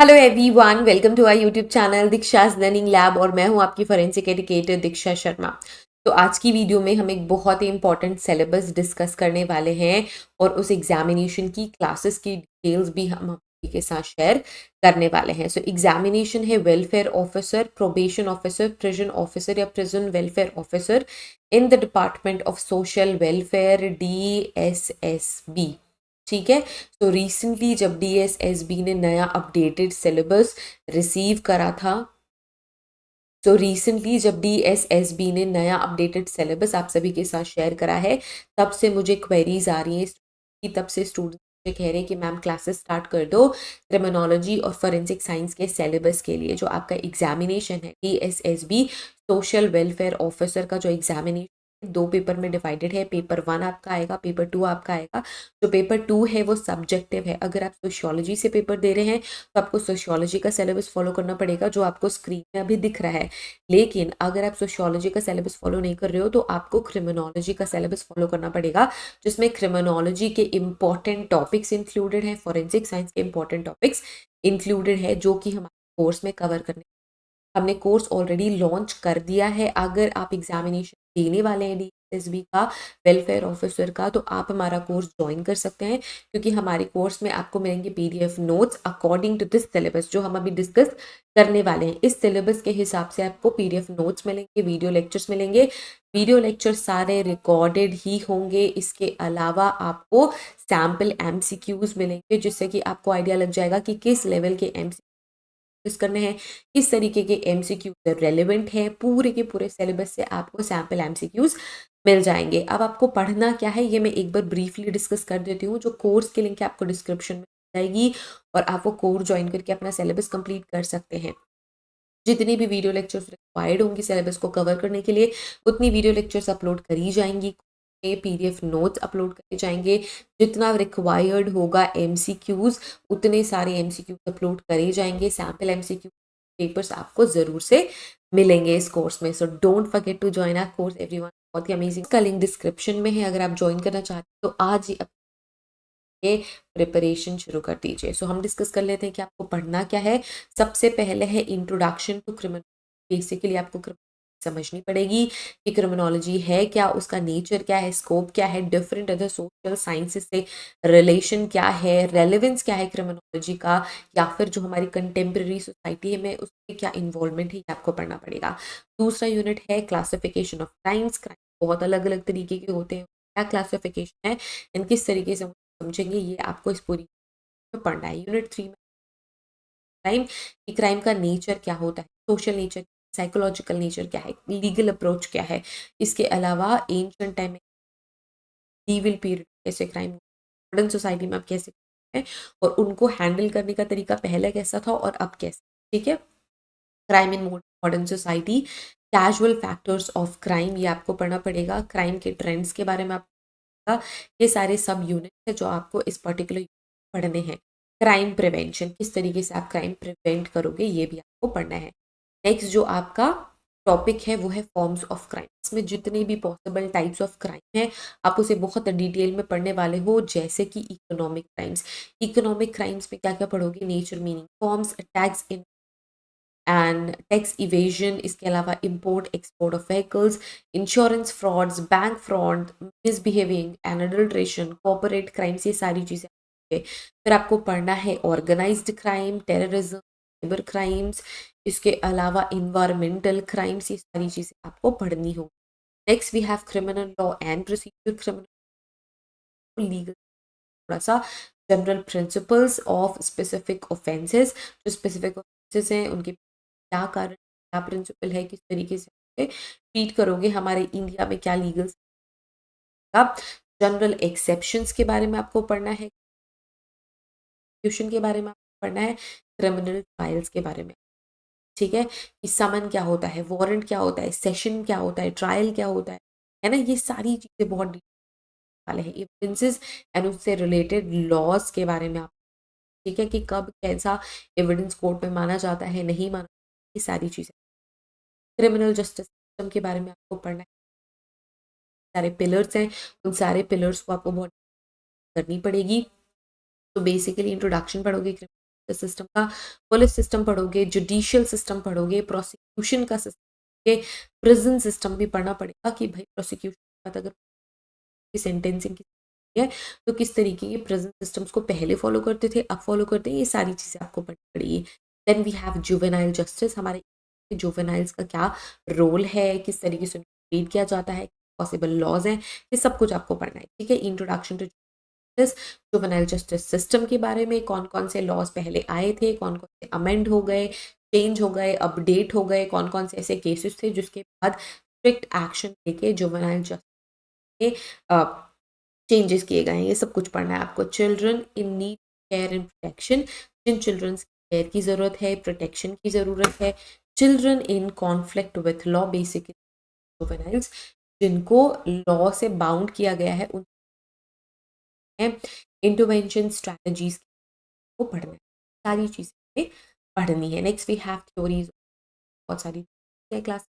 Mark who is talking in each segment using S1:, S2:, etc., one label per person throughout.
S1: Hello everyone, welcome to our YouTube channel Diksha's learning lab और मैं हूं आपकी फॉरेंसिक एजुकेटर दीक्षा शर्मा। तो आज की वीडियो में हम एक बहुत ही इंपॉर्टेंट सिलेबस डिस्कस करने वाले हैं और उस एग्जामिनेशन की क्लासेस की डिटेल्स भी हम आपके साथ शेयर करने वाले हैं। सो एग्जामिनेशन है welfare officer, probation officer, prison officer या prison welfare officer in the department of social welfare DSSB। ठीक है। तो रिसेंटली जब DSSB ने नया अपडेटेड सिलेबस रिसीव करा था, तो रिसेंटली जब DSSB ने नया अपडेटेड सिलेबस आप सभी के साथ शेयर करा है, तब से मुझे क्वेरीज आ रही हैं कि तब से स्टूडेंट मुझे कह रहे हैं कि मैम क्लासेस स्टार्ट कर दो क्रिमिनोलॉजी और फॉरेंसिक साइंस के सिलेबस के लिए। जो आपका एग्जामिनेशन है DSSB सोशल वेलफेयर ऑफिसर का जो एग्जामिनेशन दो पेपर में डिवाइडेड है। पेपर 1 आपका आएगा, पेपर 2 आपका आएगा। जो पेपर 2 है वो सब्जेक्टिव है। अगर आप सोशियोलॉजी से पेपर दे रहे हैं तो आपको सोशियोलॉजी का सिलेबस फॉलो करना पड़ेगा जो आपको स्क्रीन में अभी दिख रहा है। लेकिन अगर आप सोशियोलॉजी का सिलेबस फॉलो नहीं कर रहे हो तो आपको क्रिमिनोलॉजी का सिलेबस फॉलो करना पड़ेगा, जिसमें क्रिमिनोलॉजी के इंपॉर्टेंट टॉपिक्स इंक्लूडेड हैं, फॉरेंसिक साइंस के इंपॉर्टेंट टॉपिक्स इंक्लूडेड है, जो कि हमारे कोर्स में कवर करने हमने कोर्स ऑलरेडी लॉन्च कर दिया है। अगर आप एग्जामिनेशन देने वाले हैं DSSB का वेलफेयर ऑफिसर का, तो आप हमारा कोर्स ज्वाइन कर सकते हैं, क्योंकि हमारे कोर्स में आपको मिलेंगे PDF notes according to this syllabus जो हम अभी डिस्कस करने वाले हैं। इस सिलेबस के हिसाब से आपको PDF नोट्स मिलेंगे, वीडियो लेक्चर्स मिलेंगे। वीडियो लेक्चर सारे रिकॉर्डेड ही होंगे। इसके अलावा आपको सैम्पल MCQs मिलेंगे, जिससे कि आपको आइडिया लग जाएगा कि किस लेवल के MCQ करने हैं, किस तरीके के MCQ रेलिवेंट है। पूरे के पूरे सिलेबस से आपको सैम्पल MCQs मिल जाएंगे। अब आपको पढ़ना क्या है ये मैं एक बार ब्रीफली डिस्कस कर देती हूँ। जो कोर्स की लिंक है आपको डिस्क्रिप्शन में जाएगी और आप वो कोर्स ज्वाइन करके अपना सिलेबस कंप्लीट कर सकते हैं। जितनी भी वीडियो लेक्चर्स रिक्वायर्ड होंगी सिलेबस को कवर करने के लिए, उतनी वीडियो लेक्चर्स अपलोड करी जाएंगी, PDF नोट्स अपलोड करे जाएंगे। जितना रिक्वायर्ड होगा MCQs, उतने सारे MCQs अपलोड करे जाएंगे। सैम्पल MCQ पेपर्स आपको जरूर से मिलेंगे इस कोर्स में। So don't forget to join our course everyone. बहुत ही अमेजिंग। इसका लिंक डिस्क्रिप्शन में है, अगर आप ज्वाइन करना चाहते हैं तो आज ही के प्रिपरेशन शुरू कर दीजिए। सो हम डिस्कस कर लेते हैं कि आपको पढ़ना क्या है। सबसे पहले है इंट्रोडक्शन टू क्रिमिनोलॉजी। बेसिकली आपको समझनी पड़ेगी कि क्रिमिनोलॉजी है क्या, उसका नेचर क्या है, स्कोप क्या है, डिफरेंट अदर सोशल साइंसेस से रिलेशन क्या है, रेलेवेंस क्या है क्रिमिनोलॉजी का, या फिर जो हमारी कंटेम्प्रेरी सोसाइटी है में उसमें क्या इन्वॉल्वमेंट है, ये आपको पढ़ना पड़ेगा। दूसरा यूनिट है क्लासिफिकेशन ऑफ क्राइम्स। क्राइम बहुत अलग अलग तरीके के होते हैं, क्या क्लासिफिकेशन है, इन किस तरीके से समझेंगे, ये आपको इस पूरी में पढ़ना है। यूनिट 3 में क्राइम कि क्राइम का नेचर क्या होता है, सोशल नेचर, साइकोलॉजिकल नेचर क्या है, लीगल अप्रोच क्या है। इसके अलावा एंशिएंट टाइम में लीवल पीरियड कैसे क्राइम, मॉडर्न सोसाइटी में आप कैसे हैं और उनको हैंडल करने का तरीका पहले कैसा था और अब कैसा। ठीक है। Crime in modern society, casual factors of crime, ये आपको पढ़ना पड़ेगा। क्राइम के ट्रेंड्स के बारे में आपका, ये सारे सब यूनिट है जो आपको इस पर्टिकुलर पढ़ने हैं। क्राइम प्रिवेंशन, किस तरीके से आप क्राइम प्रिवेंट करोगे, ये भी आपको पढ़ना है। नेक्स्ट जो आपका टॉपिक है वो है फॉर्म्स ऑफ क्राइम। इसमें जितने भी पॉसिबल टाइप्स ऑफ क्राइम है आप उसे बहुत डिटेल में पढ़ने वाले हो, जैसे कि इकोनॉमिक क्राइम्स। इकोनॉमिक क्राइम्स में क्या क्या पढ़ोगे, nature, meaning, forms, tax in and tax evasion, इसके अलावा import export of vehicles, insurance frauds, bank fraud, misbehaving and adulteration, corporate crimes, ये सारी चीज़ें। फिर आपको पढ़ना है organised crime, terrorism, cyber crimes, इसके अलावा इन्वायरमेंटल क्राइम्स, ये सारी चीज़ें आपको पढ़नी हो। Next we have criminal law and procedure, criminal legal, थोड़ा सा general principles of specific offences. जो स्पेसिफिक ऑफेंसेस हैं उनके क्या कारण, क्या प्रिंसिपल है, किस तरीके से ट्रीट करोगे, हमारे इंडिया में क्या लीगल, जनरल एक्सेप्शंस के बारे में आपको पढ़ना है, के बारे में आपको पढ़ना है, क्रिमिनल ट्रायल्स के बारे में। ठीक है। कि समन क्या होता है, वारंट क्या होता है, सेशन क्या होता है, ट्रायल क्या होता है ना, ये सारी चीजें बहुत वाले हैं। एविडेंसेस एंड उससे रिलेटेड लॉज के बारे में आप, ठीक है, कि कब कैसा एविडेंस कोर्ट में माना जाता है, नहीं माना, ये सारी चीजें। क्रिमिनल जस्टिस सिस्टम के बारे में आपको पढ़ना है। सारे पिलर्स हैं, उन सारे पिलर्स को आपको बहुत करनी पड़ेगी। तो बेसिकली इंट्रोडक्शन पढ़ोगे, सिस्टम का, पुलिस सिस्टम पढ़ोगे, जुडिशियल सिस्टम पढ़ोगे, प्रोसिक्यूशन का सिस्टम, प्रिजन सिस्टम भी पढ़ना पड़ेगा कि भाई प्रोसिक्यूशन के बाद अगर सेंटेंसिंग की है तो किस तरीके के प्रेजेंट सिस्टम्स को पहले फॉलो करते थे, अब फॉलो करते हैं, ये सारी चीज़ें आपको पढ़नी पड़ेगी। Then we have juvenile justice, हमारे जुवेनाइल्स का क्या रोल है, किस तरीके से ट्रीट किया जाता है, पॉसिबल लॉज हैं, ये सब कुछ आपको पढ़ना है। ठीक है, introduction to justice, juvenile justice system के बारे में, कौन कौन से लॉज पहले आए थे, कौन कौन से अमेंड हो गए, चेंज हो गए, अपडेट हो गए, कौन कौन से ऐसे केसेस थे जिसके बाद स्ट्रिक्ट एक्शन लेके जुवेनाइल जस्टिस के चेंजेस किए गए हैं, ये सब कुछ पढ़ना है आपको। Children in need care and protection, जिन चिल्ड्रन केयर की ज़रूरत है, प्रोटेक्शन की ज़रूरत है। Children in conflict with law, basically juveniles जिनको लॉ से बाउंड किया गया है, उन इंटरवेंशन स्ट्रैटेजीज को पढ़ना है, सारी चीज़ें पढ़नी है। नेक्स्ट वी हैव थ्योरीज, बहुत सारी class,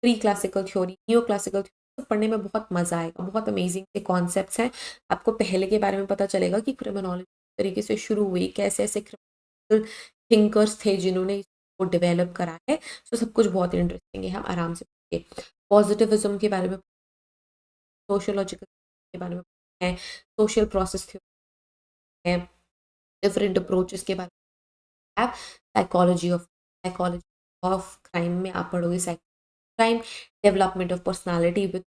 S1: pre classical theory, new classical theory, पढ़ने में बहुत मजा आएगा, बहुत अमेजिंग से कॉन्सेप्ट्स हैं। आपको पहले के बारे में पता चलेगा कि क्रिमिनोलॉजी तरीके से शुरू हुई, कैसे ऐसे क्रिमिनल थिंकर्स थे जिन्होंने इसको डेवलप करा है। तो सब कुछ बहुत इंटरेस्टिंग है, हम आराम से पढ़ेंगे। पॉजिटिविज्म के बारे में, सोशियोलॉजिकल के बारे में है, सोशल प्रोसेस थ्योरी है, डिफरेंट अप्रोचेस के बारे में है, साइकोलॉजी ऑफ क्राइम में आप पढ़ोगे crime, development of personality with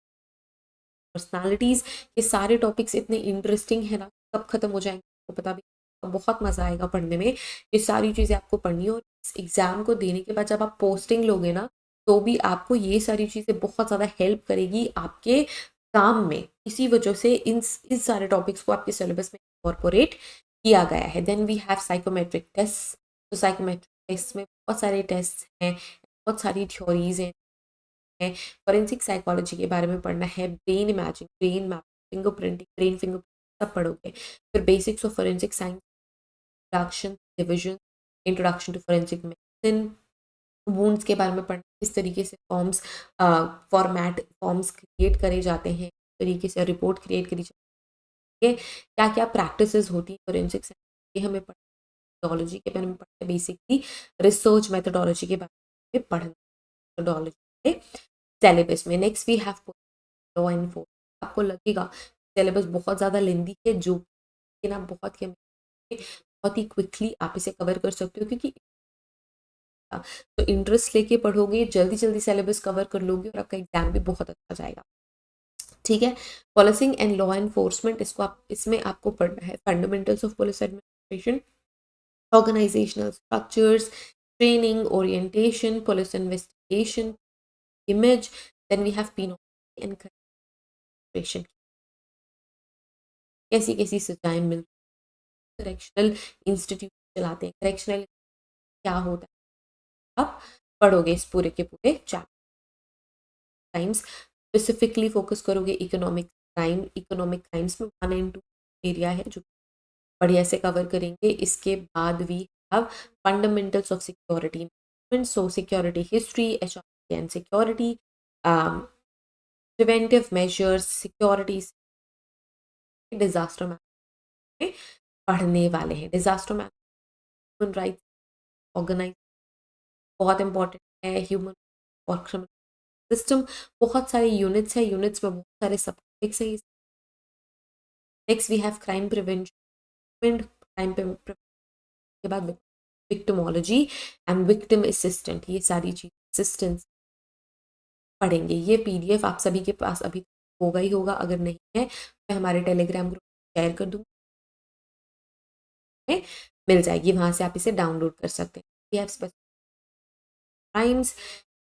S1: personalities, ये सारे टॉपिक्स इतने इंटरेस्टिंग है ना, कब खत्म हो जाएंगे तो पता भी, बहुत मजा आएगा पढ़ने में। ये सारी चीजें आपको पढ़नी है और इस एग्जाम को देने के बाद जब आप पोस्टिंग लोगे ना, तो भी आपको ये सारी चीजें बहुत ज्यादा हेल्प करेगी आपके काम में। इसी वजह से इन सारे टॉपिक्स को आपके सिलेबस में इनकॉर्पोरेट किया गया है। Then we have psychometric test, तो साइकोमेट्रिक टेस्ट में बहुत सारे टेस्ट हैं, बहुत सारी थ्योरीज हैं। फॉरेंसिक साइकोलॉजी के बारे में पढ़ना है, brain imaging, brain map, fingerprinting, brain fingerprint सब पढ़ोगे। फिर basics of forensic science, introduction division, introduction to forensic medicine, wounds के बारे में पढ़ना, किस तरीके से फॉर्म्स फॉर्म्स क्रिएट करे जाते हैं, किस तरीके से रिपोर्ट क्रिएट करी जाती है, क्या क्या प्रैक्टिसेस होती है फॉरेंसिक साइंस, ये हमें मेथोडोलॉजी के बारे में पढ़ना है, बेसिकली रिसर्च मेथोडोलॉजी के बारे में पढ़ना, मेथोडोलॉजी सिलेबस में। Next we have law and force, आपको लगेगा सिलेबस बहुत ज़्यादा लेंदी है, जो कि ना बहुत ही क्विकली आप इसे कवर कर सकते हो, क्योंकि तो इंटरेस्ट लेके पढ़ोगे, जल्दी जल्दी सिलेबस कवर कर लोगे और आपका एग्जाम भी बहुत अच्छा जाएगा। ठीक है, पॉलिसिंग एंड लॉ एनफोर्समेंट, इसमें आपको पढ़ना है fundamentals of police administration, organisational structures, training, orientation, police investigation, image. Then we have penalty and correction, कैसी कैसी सजाएं मिल, करेक्शनल इंस्टीट्यूट चलाते हैं, करेक्शनल क्या होता है आप पढ़ोगे इस पूरे के पूरे चैप्टर। क्राइम्स स्पेसिफिकली फोकस करोगे इकोनॉमिक क्राइम्स में 1 and 2 एरिया है जो बढ़िया से कवर करेंगे। इसके बाद we have fundamentals of security, so security history, HRT and security, preventive measures, security, disaster management पढ़ने वाले हैं। Disaster management, human rights organise, बहुत इंपॉर्टेंट है, ह्यूमन और क्रिमिनल सिस्टम, बहुत सारे यूनिट्स है, यूनिट्स में बहुत सारे सब टॉपिक्स है। Next we have crime prevention, crime के बाद विक्टिमोलॉजी एंड विक्टिम असिस्टेंट, ये सारी चीज असिस्टेंस पढ़ेंगे। ये पीडीएफ आप सभी के पास अभी होगा ही होगा, अगर नहीं है मैं हमारे टेलीग्राम ग्रुप शेयर कर दूंगी, मिल जाएगी, वहां से आप इसे डाउनलोड कर सकते हैं। क्राइम्स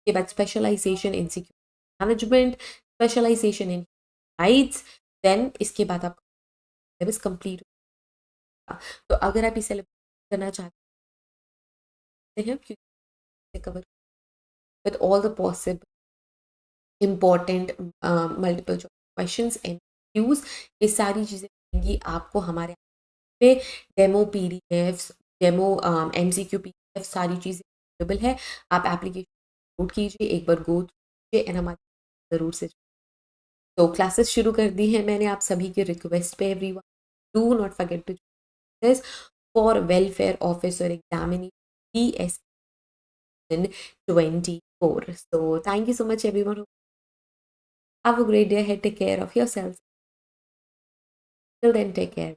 S1: के बाद specialisation in security management, specialisation in rights, then इसके बाद आपका सिलेबस कंप्लीट होगा। तो अगर आप इसे करना चाहते हैं, क्योंकि cover with all the possible important multiple questions and Qs, ये सारी चीज़ें मिलेंगी आपको हमारे पे। Demo PDFs, demo MCQ PDF, सारी चीज़ें अवेलेबल है। आप एप्लीकेशन डाउनलोड कीजिए, एक बार गो कीजिए एंड हमारे ज़रूर से। तो क्लासेस शुरू कर दी है मैंने आप सभी की रिक्वेस्ट पे everyone, do not forget to this. for welfare officer examination BSc 24. So thank you so much everyone. Have a great day ahead. Take care of yourselves. Till then, take care.